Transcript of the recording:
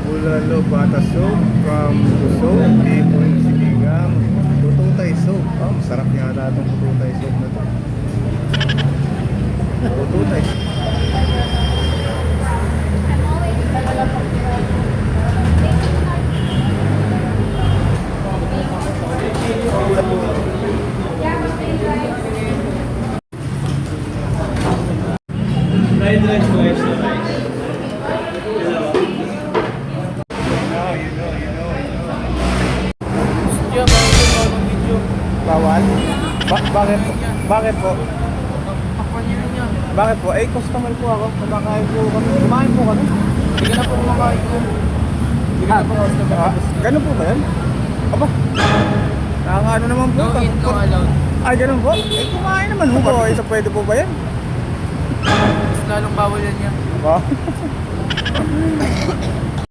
Bulalo Bata Soup from Soap, Ipon, Sinigang, Tututay Soup. Oh, masarap yata itong Tututay Soup na to. Tututay Soup. Fried rice to extra rice. You know. Bawal? Bakit po? Bakit po? Bakit po? Eh, customer po ako. Kumakain po kami. Kumain po kami. Hindi ka na po kumakain ko. Hindi ka na po customer. Ganun po ba yan? Aba, nakakaano naman po. No eat, no allowed. Ay, ganun po? Eh, kumain naman po. Isa pwede po ba yan? Mas lalong bawal yan yan. Ba?